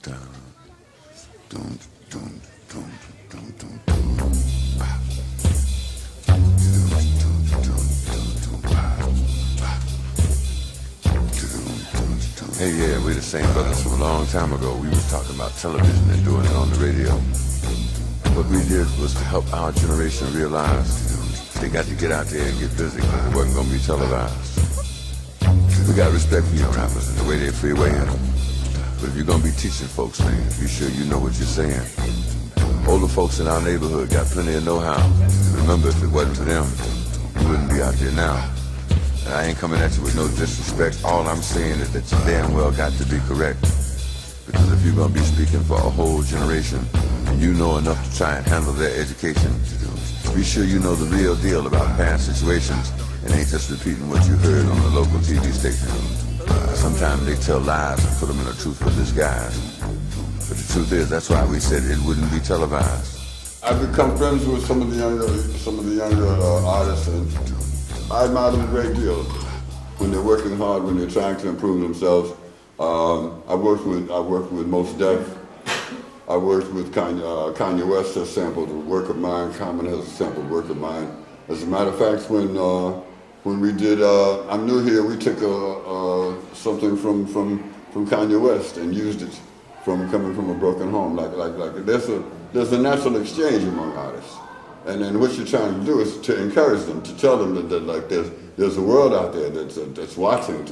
Hey, yeah, we're the same brothers from a long time ago. We were talking about television and doing it on the radio. What we did was to help our generation realize they got to get out there and get busy because it wasn't going to be televised. We got respect for young rappers and the way they freeway in. But if you're going to be teaching folks, man, be sure you know what you're saying. Older folks in our neighborhood got plenty of know-how. Remember, if it wasn't for them, you wouldn't be out there now. And I ain't coming at you with no disrespect. All I'm saying is that you damn well got to be correct. Because if you're going to be speaking for a whole generation and you know enough to try and handle their education, be sure you know the real deal about past situations and ain't just repeating what you heard on the local TV station. Sometimes they tell lies and put them in a truthful disguise. But the truth is, that's why we said it wouldn't be televised. I've become friends with some of the younger artists, and I admire them a great deal when they're working hard, when they're trying to improve themselves. I worked with Mos Def. I worked with Kanye West has sampled a work of mine. Common has sampled work of mine. As a matter of fact, when we did I'm New Here, we took something from Kanye West and used it coming from a broken home. Like there's a natural exchange among artists, and then what you're trying to do is to encourage them, to tell them that like there's a world out there that's watching,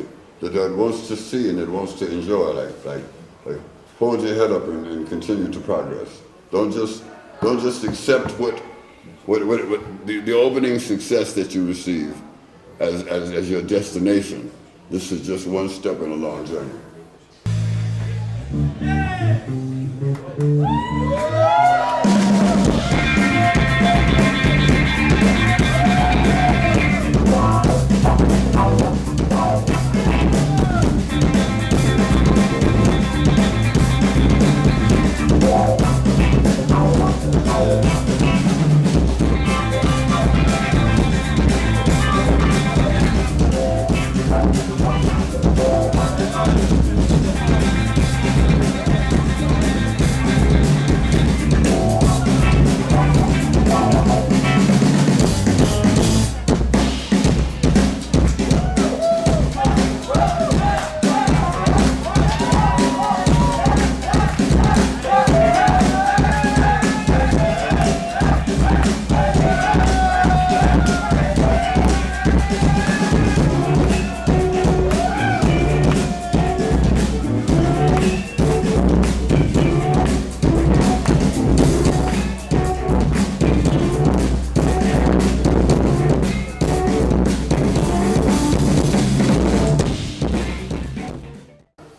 that wants to see and that wants to enjoy. Like hold your head up and continue to progress. Don't just accept what the opening success that you receive as your destination. This is just one step in a long journey.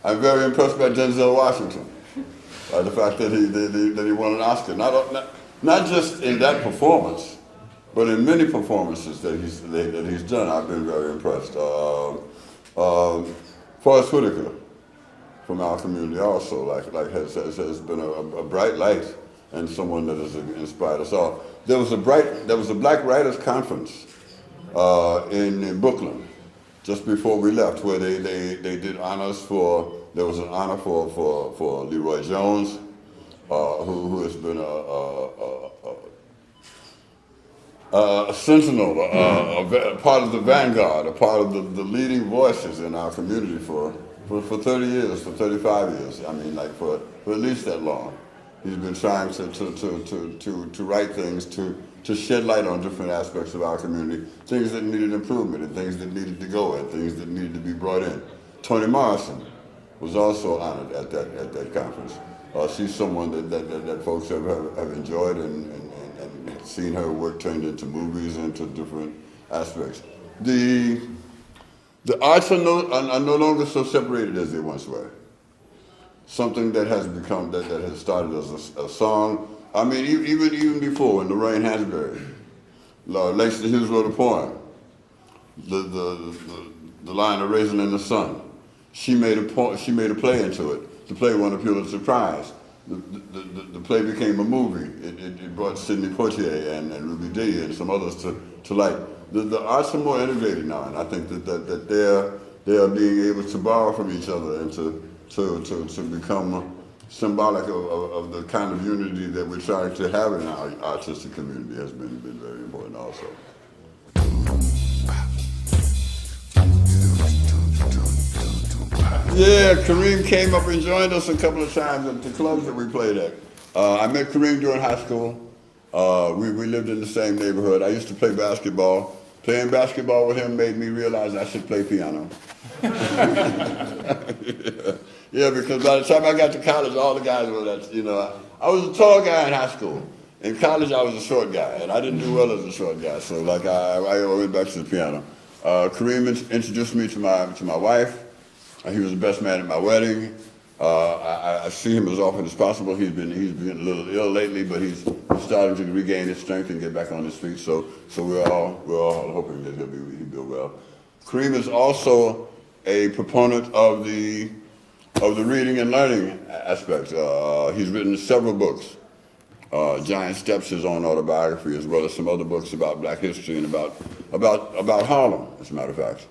I'm very impressed by Denzel Washington, by the fact that he won an Oscar. Not just in that performance, but in many performances that he's done. I've been very impressed. Forrest Whitaker from our community also has been a bright light and someone that has inspired us all. There was a Black Writers Conference in Brooklyn just before we left, where they did honors for. There was an honor for Leroy Jones, who has been a sentinel, a part of the vanguard, a part of the leading voices in our community for 30 years, for 35 years. I mean, like for at least that long. He's been trying to write things, to shed light on different aspects of our community, things that needed improvement and things that needed to go and things that needed to be brought in. Toni Morrison was also honored at that conference. She's someone that folks have enjoyed and seen her work turned into movies and to different aspects. The arts are no longer so separated as they once were. Something that has become, that has started as a song. I mean, even before, when Lorraine Hansberry, Langston Hughes wrote a poem, the line of Raisin in the Sun. She made a play into it. The play won a Pulitzer Prize. The play became a movie. It brought Sidney Poitier and Ruby Dee and some others to light. The arts are more integrated now, and I think that they are being able to borrow from each other and to become symbolic of the kind of unity that we're trying to have in our artistic community has been very important also. Yeah, Kareem came up and joined us a couple of times at the clubs that we played at. I met Kareem during high school. We lived in the same neighborhood. I used to play basketball. Playing basketball with him made me realize I should play piano. Yeah, because by the time I got to college, all the guys were that, you know, I was a tall guy in high school. In college, I was a short guy, and I didn't do well as a short guy, so like I went back to the piano. Kareem introduced me to my wife. He was the best man at my wedding. I see him as often as possible. He's been a little ill lately, but he's starting to regain his strength and get back on his feet. So we're all hoping that he'll be well. Kareem is also a proponent of the reading and learning aspect. He's written several books. Giant Steps, his own autobiography, as well as some other books about Black history and about Harlem, as a matter of fact.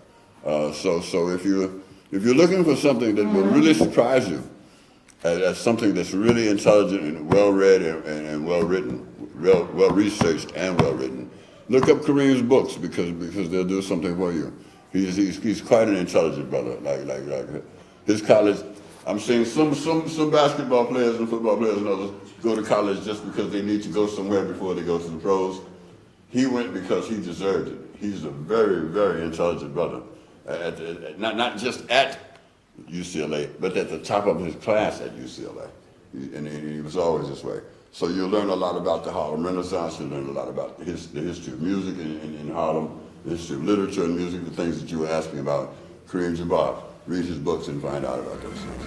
So if you're looking for something that will really surprise you, as something that's really intelligent and well-read and well-written, well-researched and well-written, look up Kareem's books because they'll do something for you. He's quite an intelligent brother. Like his college, I'm seeing some basketball players and football players and others go to college just because they need to go somewhere before they go to the pros. He went because he deserved it. He's a very, very intelligent brother. Not just at UCLA, but at the top of his class at UCLA. And he was always this way. So you'll learn a lot about the Harlem Renaissance, you'll learn a lot about the history of music in Harlem, the history of literature and music, the things that you were asking about. Kareem Jabbar, read his books and find out about those things.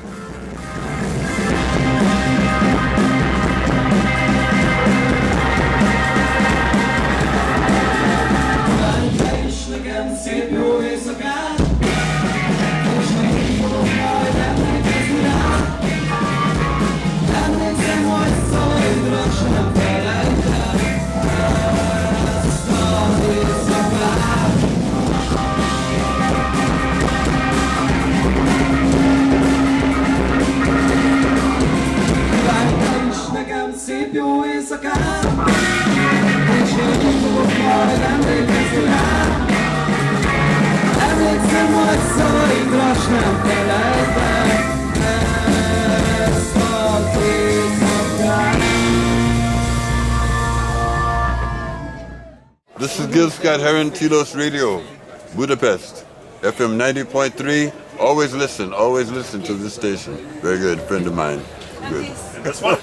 Szép jó éjszakán, és én fogok majd emlékezni rám. Emlékszem, hogy szavaidra s nem felejtem ezt az éjszakát. This is Gil Scott-Heron, Tilos Radio, Budapest, FM 90.3. Always listen to this station. Very good, friend of mine. Good. That's one.